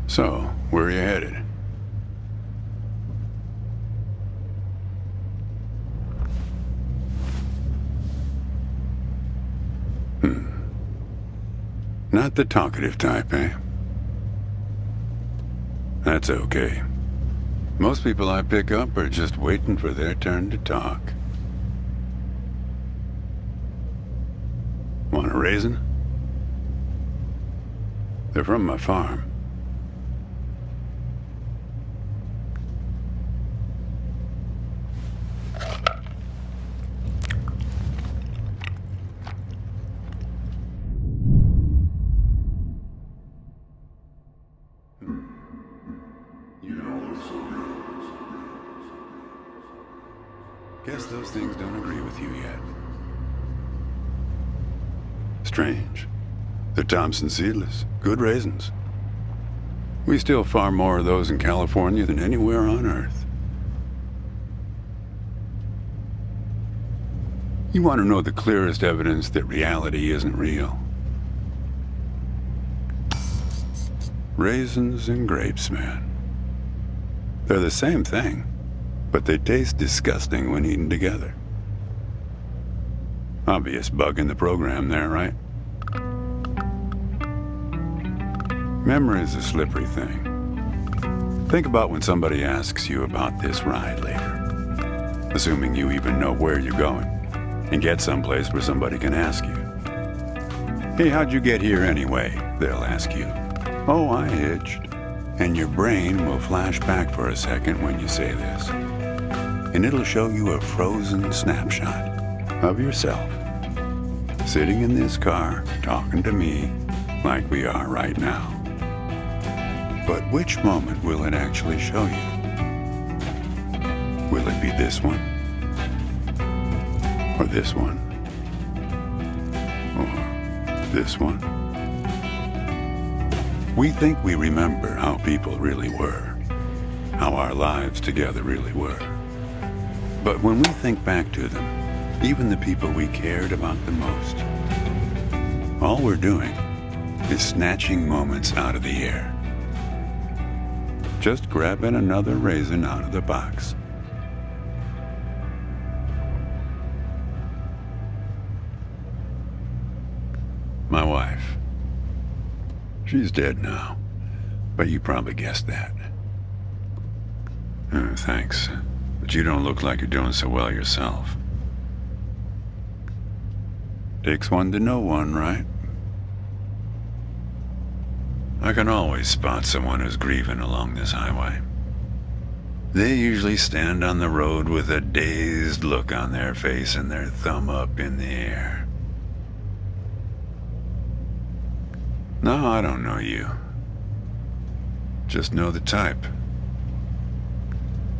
So, where are you headed? Not the talkative type, eh? That's okay. Most people I pick up are just waiting for their turn to talk. Want a raisin? They're from my farm. Guess those things don't agree with you yet. Strange. They're Thompson seedless. Good raisins. We still farm more of those in California than anywhere on Earth. You want to know the clearest evidence that reality isn't real? Raisins and grapes, man. They're the same thing, but they taste disgusting when eaten together. Obvious bug in the program there, right? Memory's a slippery thing. Think about when somebody asks you about this ride later, assuming you even know where you're going, and get someplace where somebody can ask you. Hey, how'd you get here anyway? They'll ask you. Oh, I hitched. And your brain will flash back for a second when you say this. And it'll show you a frozen snapshot of yourself, sitting in this car, talking to me like we are right now. But which moment will it actually show you? Will it be this one? Or this one? Or this one? We think we remember how people really were, how our lives together really were. But when we think back to them, even the people we cared about the most, all we're doing is snatching moments out of the air. Just grabbing another raisin out of the box. My wife. She's dead now, but you probably guessed that. Thanks, but you don't look like you're doing so well yourself. Takes one to know one, right? I can always spot someone who's grieving along this highway. They usually stand on the road with a dazed look on their face and their thumb up in the air. No, I don't know you. Just know the type.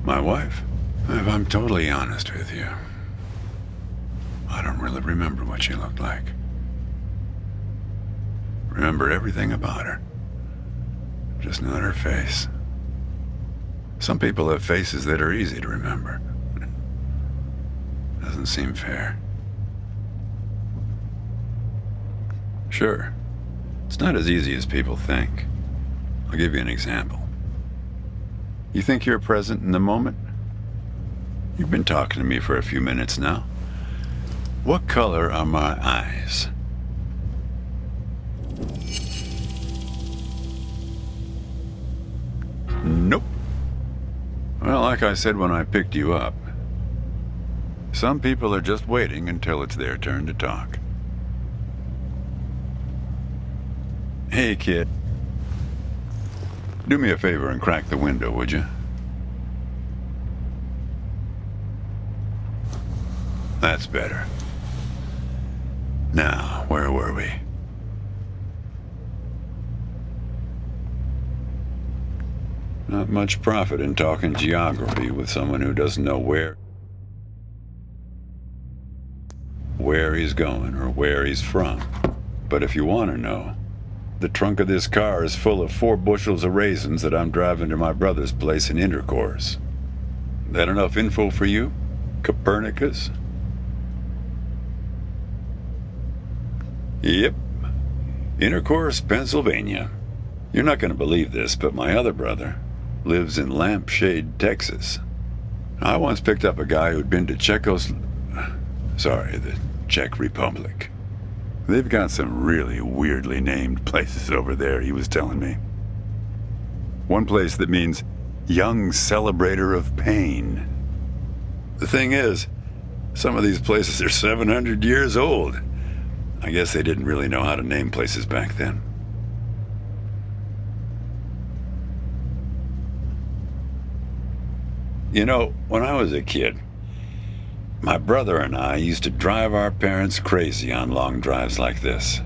My wife, if I'm totally honest with you, I don't really remember what she looked like. Remember everything about her. Just not her face. Some people have faces that are easy to remember. Doesn't seem fair. Sure, it's not as easy as people think. I'll give you an example. You think you're present in the moment? You've been talking to me for a few minutes now. What color are my eyes? Nope. Well, like I said when I picked you up, some people are just waiting until it's their turn to talk. Hey, kid. Do me a favor and crack the window, would you? That's better. Now, where were we? Not much profit in talking geography with someone who doesn't know where he's going or where he's from. But if you want to know, the trunk of this car is full of 4 bushels of raisins that I'm driving to my brother's place in Intercourse. That enough info for you, Copernicus? Yep. Intercourse, Pennsylvania. You're not going to believe this, but my other brother lives in Lampshade, Texas. I once picked up a guy who'd been to the Czech Republic. They've got some really weirdly named places over there, he was telling me. One place that means young celebrator of pain. The thing is, some of these places are 700 years old. I guess they didn't really know how to name places back then. You know, when I was a kid, my brother and I used to drive our parents crazy on long drives like this.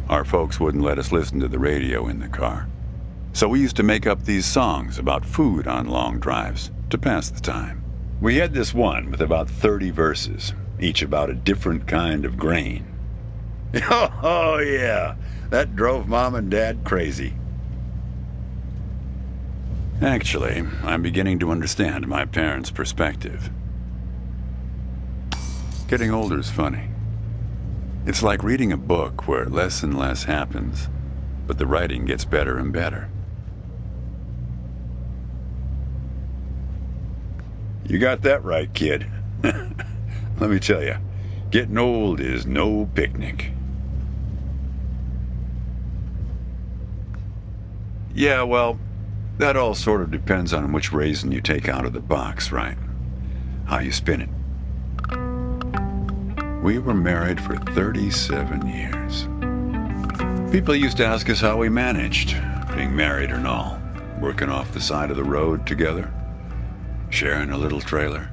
Our folks wouldn't let us listen to the radio in the car, so we used to make up these songs about food on long drives to pass the time. We had this one with about 30 verses, each about a different kind of grain. Oh yeah, that drove Mom and Dad crazy. Actually, I'm beginning to understand my parents' perspective. Getting older is funny. It's like reading a book where less and less happens, but the writing gets better and better. You got that right, kid. Let me tell you, getting old is no picnic. Yeah, well, that all sort of depends on which raisin you take out of the box, right? How you spin it. We were married for 37 years. People used to ask us how we managed, being married and all, working off the side of the road together, sharing a little trailer.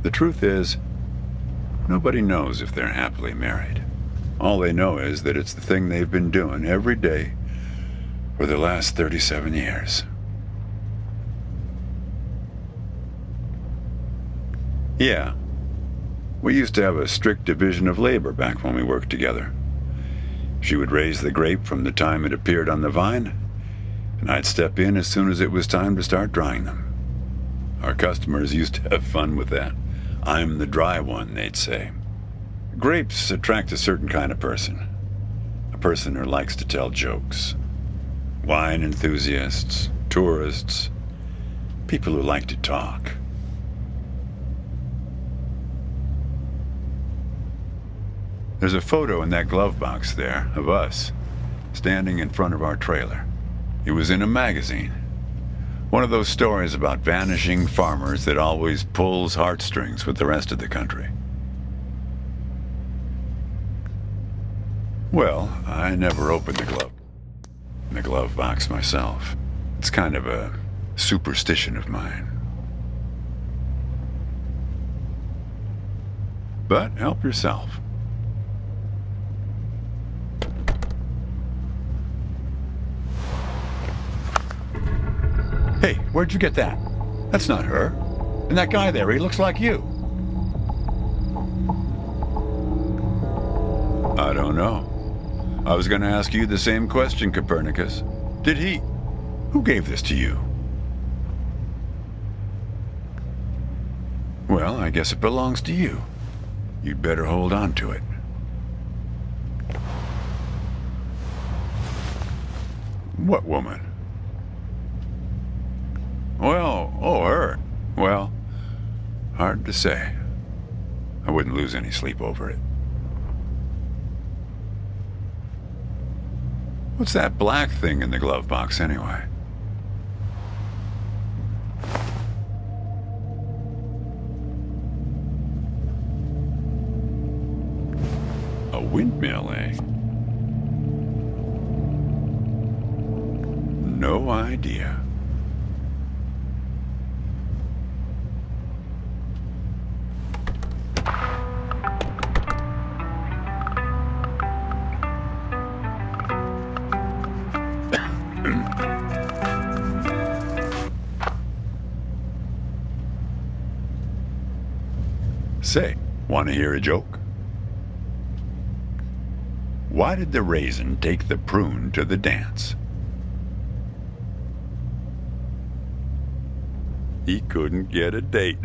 The truth is, nobody knows if they're happily married. All they know is that it's the thing they've been doing every day for the last 37 years. Yeah, we used to have a strict division of labor back when we worked together. She would raise the grape from the time it appeared on the vine, and I'd step in as soon as it was time to start drying them. Our customers used to have fun with that. I'm the dry one, they'd say. Grapes attract a certain kind of person. A person who likes to tell jokes. Wine enthusiasts, tourists, people who like to talk. There's a photo in that glove box there of us, standing in front of our trailer. It was in a magazine. One of those stories about vanishing farmers that always pulls heartstrings with the rest of the country. Well, I never opened the glove box myself. It's kind of a superstition of mine. But help yourself. Hey, where'd you get that? That's not her. And that guy there, he looks like you. I don't know. I was going to ask you the same question, Copernicus. Who gave this to you? Well, I guess it belongs to you. You'd better hold on to it. What woman? Her. Well, hard to say. I wouldn't lose any sleep over it. What's that black thing in the glove box, anyway? A windmill, eh? No idea. Say, want to hear a joke? Why did the raisin take the prune to the dance? He couldn't get a date.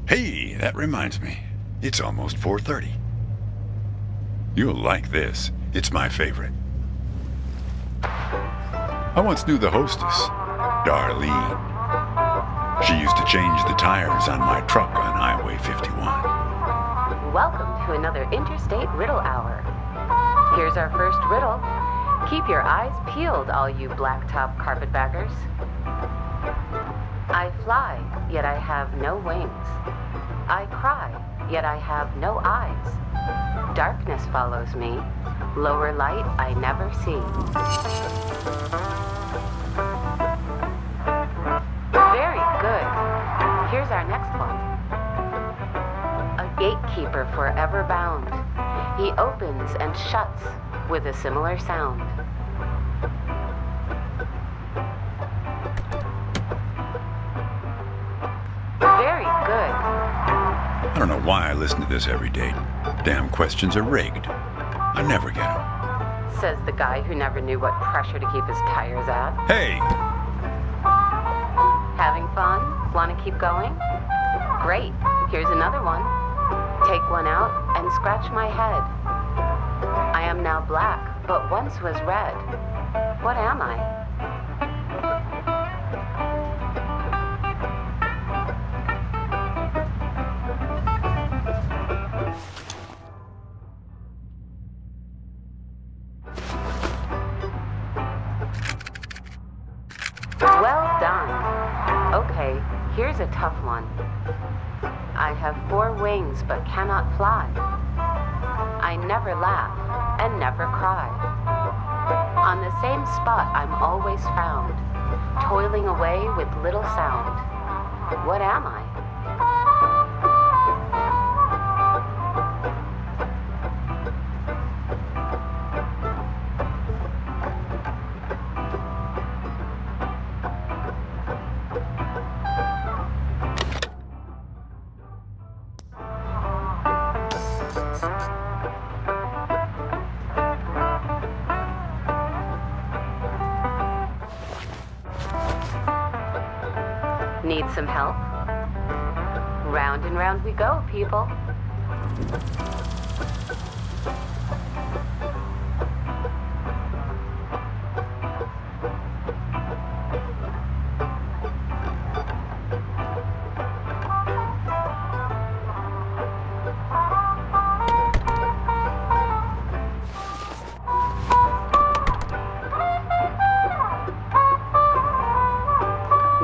Hey, that reminds me. It's almost 4:30. You'll like this. It's my favorite. I once knew the hostess, Darlene. She used to change the tires on my truck on Highway 51. Welcome to another Interstate Riddle Hour. Here's our first riddle. Keep your eyes peeled, all you blacktop carpetbaggers. I fly, yet I have no wings. I cry, yet I have no eyes. Darkness follows me. Lower light I never see. Very good. Here's our next one. A gatekeeper forever bound. He opens and shuts with a similar sound. Very good. I don't know why I listen to this every day. Damn questions are rigged. I never get them. Says the guy who never knew what pressure to keep his tires at. Hey! Having fun? Want to keep going? Great. Here's another one. Take one out and scratch my head. I am now black, but once was red. What am I? Well done. Okay, here's a tough one. I have 4 wings but cannot fly. I never laugh and never cry. On the same spot I'm always found, toiling away with little sound. What am I? Need some help? Round and round we go, people.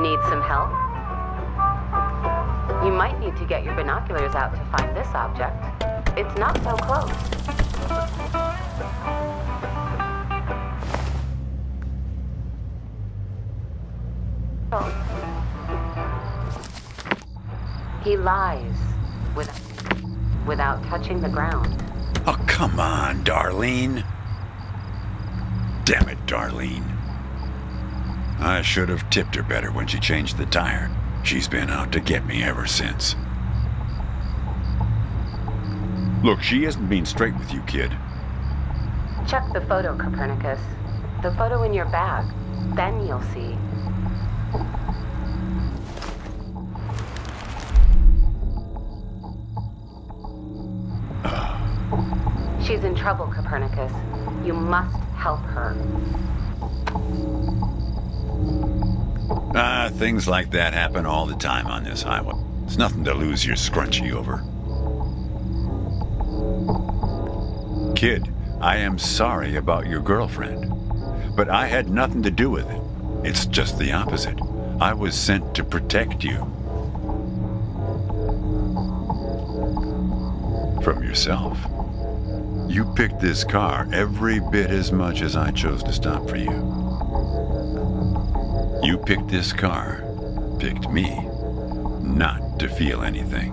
Need some help? You might need to get your binoculars out to find this object. It's not so close. Oh. He lies without touching the ground. Oh, come on, Darlene. Damn it, Darlene. I should have tipped her better when she changed the tire. She's been out to get me ever since. Look, she isn't being straight with you, kid. Check the photo, Copernicus. The photo in your bag. Then you'll see. She's in trouble, Copernicus. You must help her. Things like that happen all the time on this highway. It's nothing to lose your scrunchie over. Kid, I am sorry about your girlfriend, but I had nothing to do with it. It's just the opposite. I was sent to protect you. From yourself. You picked this car every bit as much as I chose to stop for you. You picked this car, picked me, not to feel anything.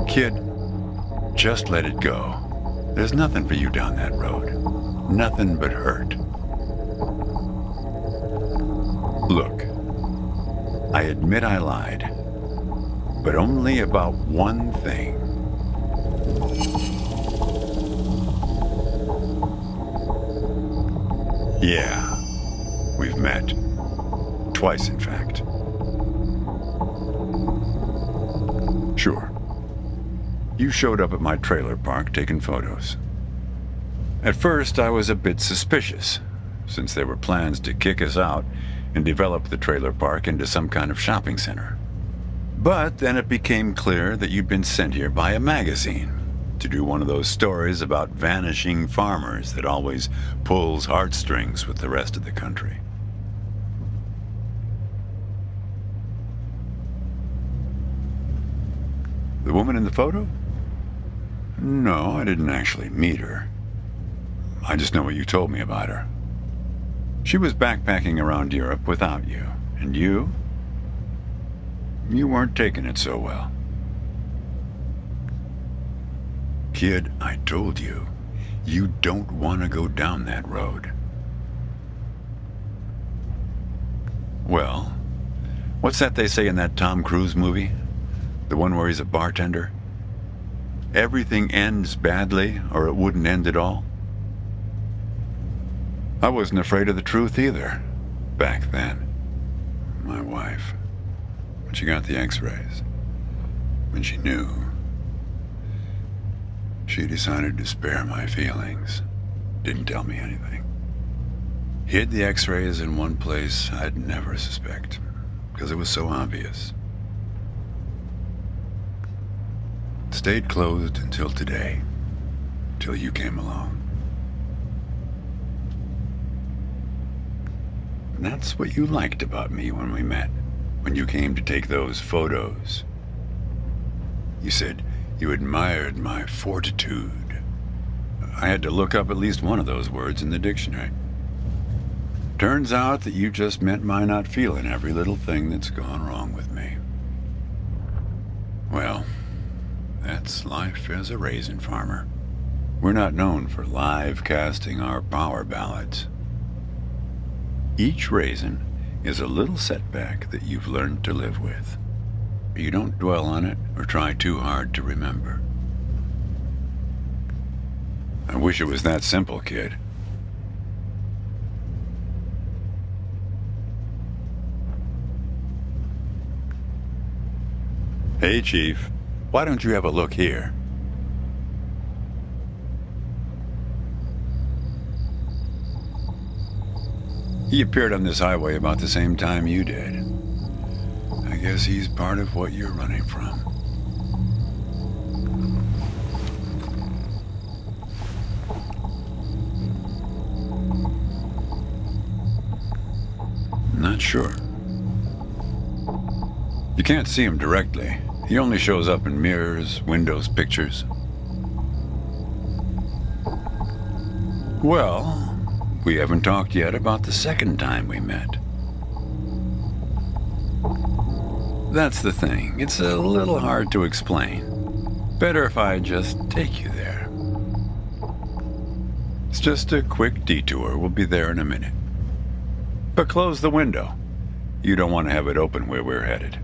Kid, just let it go. There's nothing for you down that road. Nothing but hurt. Look, I admit I lied, but only about one thing. Yeah, we've met. Twice, in fact. Sure. You showed up at my trailer park taking photos. At first, I was a bit suspicious, since there were plans to kick us out and develop the trailer park into some kind of shopping center. But then it became clear that you'd been sent here by a magazine to do one of those stories about vanishing farmers that always pulls heartstrings with the rest of the country. The woman in the photo? No, I didn't actually meet her. I just know what you told me about her. She was backpacking around Europe without you, and you weren't taking it so well. Kid, I told you, you don't want to go down that road. Well, what's that they say in that Tom Cruise movie? The one where he's a bartender? Everything ends badly, or it wouldn't end at all. I wasn't afraid of the truth either, back then. My wife, when she got the x-rays, when she knew, she decided to spare my feelings. Didn't tell me anything. Hid the x-rays in one place I'd never suspect, because it was so obvious. Stayed closed until today, till you came along. And that's what you liked about me when we met, when you came to take those photos. You said you admired my fortitude. I had to look up at least one of those words in the dictionary. Turns out that you just meant my not feeling every little thing that's gone wrong with me. Well, that's life as a raisin farmer. We're not known for live casting our power ballads. Each raisin is a little setback that you've learned to live with. You don't dwell on it or try too hard to remember. I wish it was that simple, kid. Hey, Chief. Why don't you have a look here? He appeared on this highway about the same time you did. I guess he's part of what you're running from. Not sure. You can't see him directly. He only shows up in mirrors, windows, pictures. Well, we haven't talked yet about the second time we met. That's the thing. It's a little hard to explain. Better if I just take you there. It's just a quick detour. We'll be there in a minute. But close the window. You don't want to have it open where we're headed.